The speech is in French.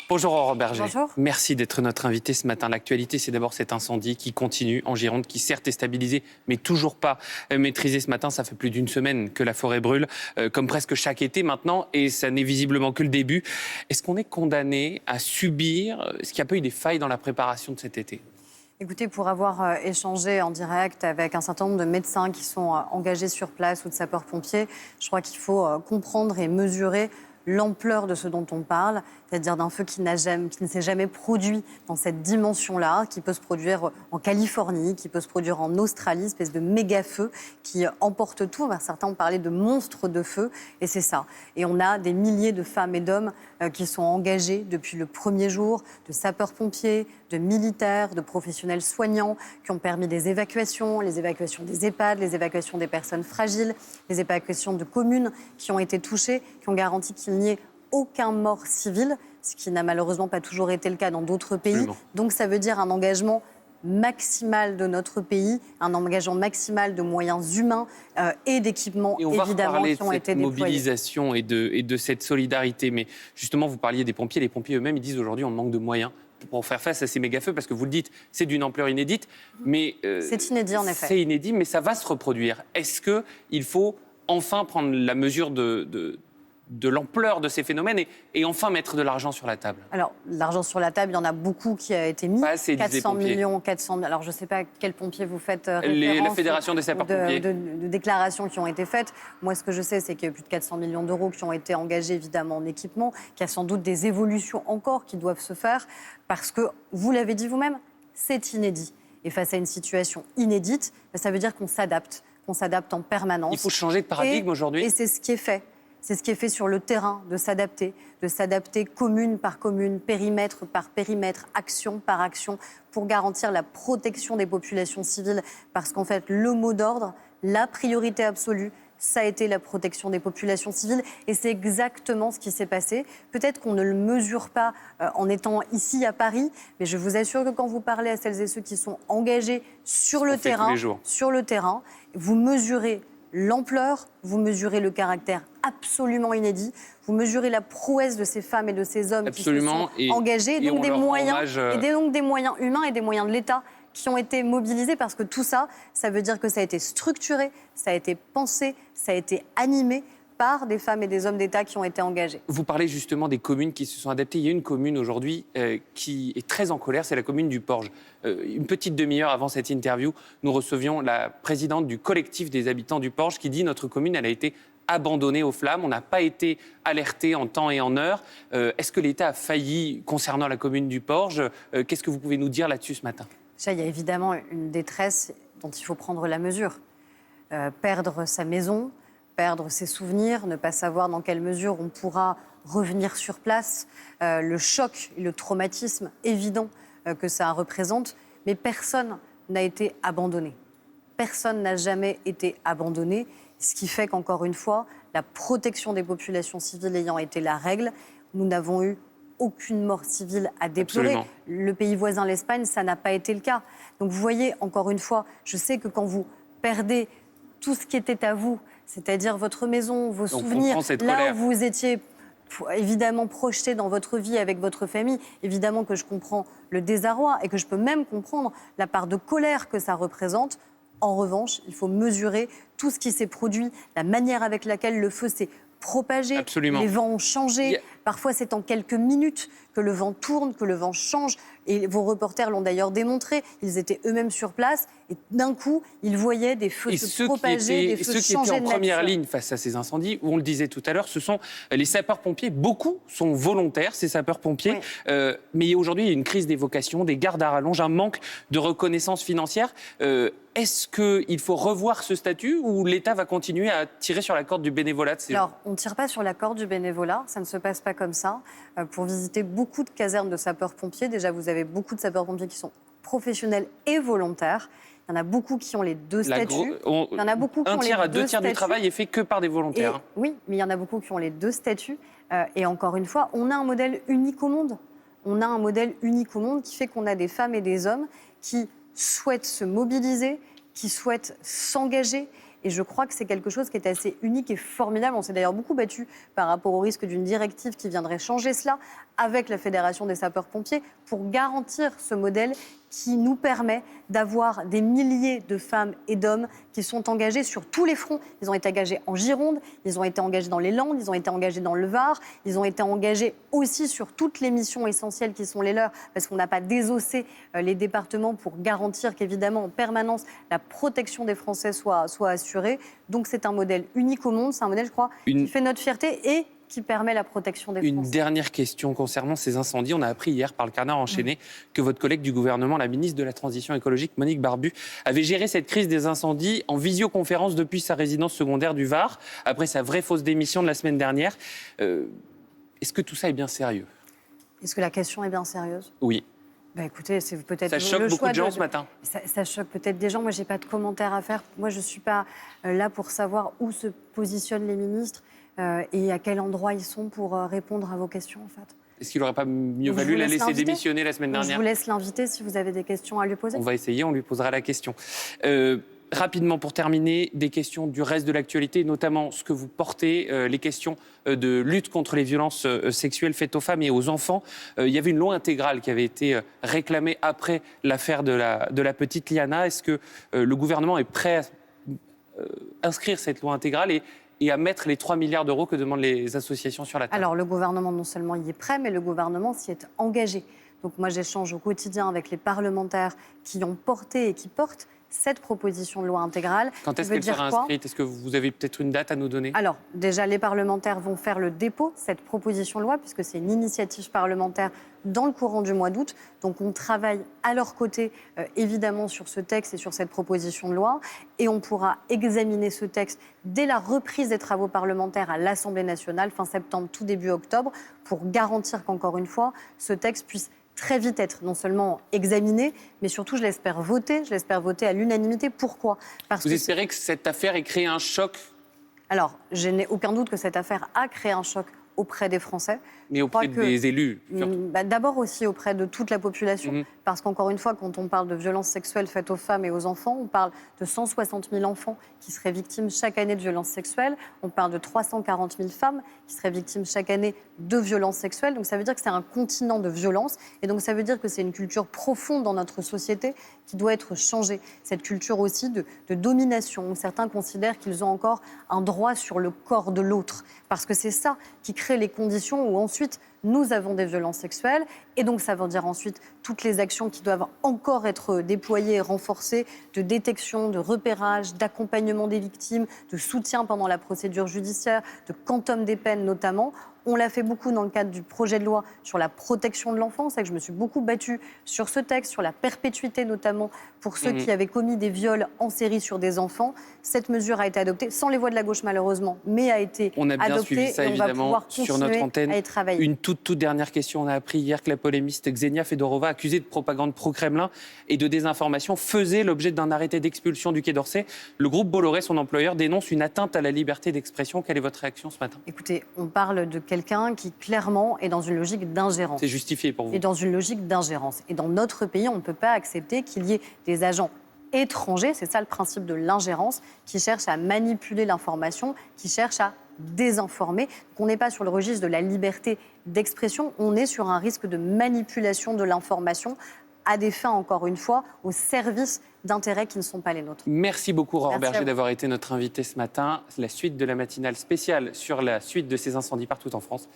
Bonjour Aurore Berger. Bonjour. Merci d'être notre invité ce matin. L'actualité, c'est d'abord cet incendie qui continue en Gironde, qui certes est stabilisé, mais toujours pas maîtrisé ce matin. Ça fait plus d'une semaine que la forêt brûle, comme presque chaque été maintenant, et ça n'est visiblement que le début. Est-ce qu'on est condamné à subir, est-ce qu'il n'y a pas eu des failles dans la préparation de cet été ? Écoutez, pour avoir échangé en direct avec un certain nombre de médecins qui sont engagés sur place ou de sapeurs-pompiers, je crois qu'il faut comprendre et mesurer l'ampleur de ce dont on parle, c'est-à-dire d'un feu qui ne s'est jamais produit dans cette dimension-là, qui peut se produire en Californie, qui peut se produire en Australie, espèce de méga-feu qui emporte tout. Certains ont parlé de monstres de feu, et c'est ça. Et on a des milliers de femmes et d'hommes qui sont engagés depuis le premier jour, de sapeurs-pompiers, de militaires, de professionnels soignants, qui ont permis des évacuations, les évacuations des EHPAD, les évacuations des personnes fragiles, les évacuations de communes qui ont été touchées, qui ont garanti qu'il n'y ait aucun mort civil, ce qui n'a malheureusement pas toujours été le cas dans d'autres pays. Absolument. Donc ça veut dire un engagement maximal de notre pays, un engagement maximal de moyens humains et d'équipements, Et on va évidemment, qui ont été de cette déployés. mobilisation et de cette solidarité. Mais justement, vous parliez des pompiers. Les pompiers eux-mêmes, ils disent aujourd'hui on manque de moyens pour faire face à ces méga-feux, parce que vous le dites, c'est d'une ampleur inédite. Mais c'est inédit, en effet. C'est inédit, mais ça va se reproduire. Est-ce qu'il faut enfin prendre la mesure de l'ampleur de ces phénomènes et enfin mettre de l'argent sur la table? Alors, l'argent sur la table, il y en a beaucoup qui a été mis. Pas assez, 400 millions, 400... Alors, je ne sais pas quel pompier vous faites référence. La Fédération des sapeurs-pompiers. De déclarations qui ont été faites. Moi, ce que je sais, c'est qu'il y a plus de 400 millions d'euros qui ont été engagés, évidemment, en équipement, qu'il y a sans doute des évolutions encore qui doivent se faire, parce que, vous l'avez dit vous-même, c'est inédit. Et face à une situation inédite, ça veut dire qu'on s'adapte en permanence. Il faut changer de paradigme aujourd'hui. Et c'est ce qui est fait. C'est ce qui est fait sur le terrain, de s'adapter commune par commune, périmètre par périmètre, action par action, pour garantir la protection des populations civiles. Parce qu'en fait, le mot d'ordre, la priorité absolue, ça a été la protection des populations civiles. Et c'est exactement ce qui s'est passé. Peut-être qu'on ne le mesure pas en étant ici à Paris, mais je vous assure que quand vous parlez à celles et ceux qui sont engagés sur le terrain, vous mesurez l'ampleur, vous mesurez le caractère absolument inédit, vous mesurez la prouesse de ces femmes et de ces hommes qui se sont engagés, et donc des moyens humains et des moyens de l'État qui ont été mobilisés, parce que tout ça, ça veut dire que ça a été structuré, ça a été pensé, ça a été animé par des femmes et des hommes d'État qui ont été engagés. Vous parlez justement des communes qui se sont adaptées. Il y a une commune aujourd'hui qui est très en colère, c'est la commune du Porge. Une petite demi-heure avant cette interview, nous recevions la présidente du collectif des habitants du Porge qui dit « Notre commune, elle a été abandonnée aux flammes, on n'a pas été alerté en temps et en heure ». Est-ce que l'État a failli concernant la commune du Porge ? Qu'est-ce que vous pouvez nous dire là-dessus ce matin ? Il y a évidemment une détresse dont il faut prendre la mesure. Perdre sa maison, perdre ses souvenirs, ne pas savoir dans quelle mesure on pourra revenir sur place, le choc et le traumatisme évident que ça représente. Mais personne n'a été abandonné. Personne n'a jamais été abandonné, ce qui fait qu'encore une fois, la protection des populations civiles ayant été la règle, nous n'avons eu aucune mort civile à déplorer. Absolument. Le pays voisin, l'Espagne, ça n'a pas été le cas. Donc vous voyez, encore une fois, je sais que quand vous perdez tout ce qui était à vous, c'est-à-dire votre maison, vos souvenirs, là où vous étiez évidemment projeté dans votre vie avec votre famille, évidemment que je comprends le désarroi et que je peux même comprendre la part de colère que ça représente. En revanche, il faut mesurer tout ce qui s'est produit, la manière avec laquelle le feu s'est propagé. Absolument. Les vents ont changé. Parfois, c'est en quelques minutes que le vent tourne, que le vent change. Et vos reporters l'ont d'ailleurs démontré. Ils étaient eux-mêmes sur place. Et d'un coup, ils voyaient des feux se propager, des feux changer de nature. Ceux qui étaient en première ligne face à ces incendies, où on le disait tout à l'heure, ce sont les sapeurs-pompiers. Beaucoup sont volontaires, ces sapeurs-pompiers. Oui. Mais aujourd'hui, il y a une crise des vocations, des gardes à rallonge, un manque de reconnaissance financière. Est-ce qu'il faut revoir ce statut ou l'État va continuer à tirer sur la corde du bénévolat de ces gens ? On ne tire pas sur la corde du bénévolat, ça ne se passe pas comme ça. Pour visiter beaucoup de casernes de sapeurs-pompiers, déjà vous avez beaucoup de sapeurs-pompiers qui sont professionnels et volontaires. Il y en a beaucoup qui ont les deux statuts. Il y en a beaucoup qui ont les deux statuts. 1 tiers à 2 tiers du travail est fait que par des volontaires. Oui, mais il y en a beaucoup qui ont les deux statuts. Et encore une fois, on a un modèle unique au monde. On a un modèle unique au monde qui fait qu'on a des femmes et des hommes qui souhaitent se mobiliser, qui souhaitent s'engager Et je crois que c'est quelque chose qui est assez unique et formidable. On s'est d'ailleurs beaucoup battu par rapport au risque d'une directive qui viendrait changer cela avec la Fédération des sapeurs-pompiers pour garantir ce modèle qui nous permet d'avoir des milliers de femmes et d'hommes qui sont engagés sur tous les fronts. Ils ont été engagés en Gironde, ils ont été engagés dans les Landes, ils ont été engagés dans le Var, ils ont été engagés aussi sur toutes les missions essentielles qui sont les leurs, parce qu'on n'a pas désossé les départements pour garantir qu'évidemment, en permanence, la protection des Français soit assurée. Donc c'est un modèle unique au monde, c'est un modèle, je crois, qui fait notre fierté et qui permet la protection des Français. Une dernière question concernant ces incendies. On a appris hier par le Canard enchaîné que votre collègue du gouvernement, la ministre de la Transition écologique, Monique Barbu, avait géré cette crise des incendies en visioconférence depuis sa résidence secondaire du Var, après sa vraie fausse démission de la semaine dernière. Est-ce que tout ça est bien sérieux ? Est-ce que la question est bien sérieuse ? Oui. Écoutez, c'est peut-être ça choque beaucoup de gens ce matin. Ça choque peut-être des gens. Moi, je n'ai pas de commentaire à faire. Moi, je ne suis pas là pour savoir où se positionnent les ministres et à quel endroit ils sont pour répondre à vos questions, en fait. Est-ce qu'il n'aurait pas mieux valu la laisser démissionner la semaine dernière ? Je vous laisse l'inviter si vous avez des questions à lui poser. On va essayer, on lui posera la question. Rapidement, pour terminer, des questions du reste de l'actualité, notamment ce que vous portez, les questions de lutte contre les violences sexuelles faites aux femmes et aux enfants. Il y avait une loi intégrale qui avait été réclamée après l'affaire de la petite Liana. Est-ce que le gouvernement est prêt à inscrire cette loi intégrale et à mettre les 3 milliards d'euros que demandent les associations sur la table ? Alors, le gouvernement, non seulement y est prêt, mais le gouvernement s'y est engagé. Donc moi, j'échange au quotidien avec les parlementaires qui ont porté et qui portent cette proposition de loi intégrale. Quand est-ce qu'elle sera inscrite ? Est-ce que vous avez peut-être une date à nous donner ? Alors, déjà, les parlementaires vont faire le dépôt de cette proposition de loi, puisque c'est une initiative parlementaire dans le courant du mois d'août. Donc, on travaille à leur côté, évidemment, sur ce texte et sur cette proposition de loi. Et on pourra examiner ce texte dès la reprise des travaux parlementaires à l'Assemblée nationale, fin septembre, tout début octobre, pour garantir qu'encore une fois, ce texte puisse très vite être non seulement examiné, mais surtout, je l'espère voter à l'unanimité. Pourquoi ? Parce que espérez que cette affaire ait créé un choc ? Alors, je n'ai aucun doute que cette affaire a créé un choc auprès des Français. Mais auprès des élus, surtout. D'abord aussi auprès de toute la population, parce qu'encore une fois, quand on parle de violences sexuelles faites aux femmes et aux enfants, on parle de 160 000 enfants qui seraient victimes chaque année de violences sexuelles, on parle de 340 000 femmes qui seraient victimes chaque année de violences sexuelles, donc ça veut dire que c'est un continent de violence, et donc ça veut dire que c'est une culture profonde dans notre société qui doit être changée. Cette culture aussi de domination, où certains considèrent qu'ils ont encore un droit sur le corps de l'autre, parce que c'est ça qui crée les conditions où ensuite nous avons des violences sexuelles, et donc ça veut dire ensuite toutes les actions qui doivent encore être déployées et renforcées, de détection, de repérage, d'accompagnement des victimes, de soutien pendant la procédure judiciaire, de quantum des peines notamment. On l'a fait beaucoup dans le cadre du projet de loi sur la protection de l'enfant. C'est que je me suis beaucoup battue sur ce texte, sur la perpétuité notamment pour ceux qui avaient commis des viols en série sur des enfants. Cette mesure a été adoptée, sans les voix de la gauche malheureusement, mais a été adoptée. On a bien suivi ça, et on va évidemment, pouvoir sur notre antenne. à y travailler. Une toute dernière question. On a appris hier que la polémiste Ksenia Fedorova, accusée de propagande pro-Kremlin et de désinformation, faisait l'objet d'un arrêté d'expulsion du Quai d'Orsay. Le groupe Bolloré, son employeur, dénonce une atteinte à la liberté d'expression. Quelle est votre réaction ce matin ? Écoutez, on parle de quelqu'un qui clairement est dans une logique d'ingérence. C'est justifié pour vous ? Et dans une logique d'ingérence. Et dans notre pays, on ne peut pas accepter qu'il y ait des agents étrangers, c'est ça le principe de l'ingérence, qui cherchent à manipuler l'information, qui cherchent à désinformer. Donc on n'est pas sur le registre de la liberté d'expression, on est sur un risque de manipulation de l'information à des fins, encore une fois, au service d'intérêts qui ne sont pas les nôtres. Merci beaucoup, Aurore Berger, d'avoir été notre invité ce matin. La suite de la matinale spéciale sur la suite de ces incendies partout en France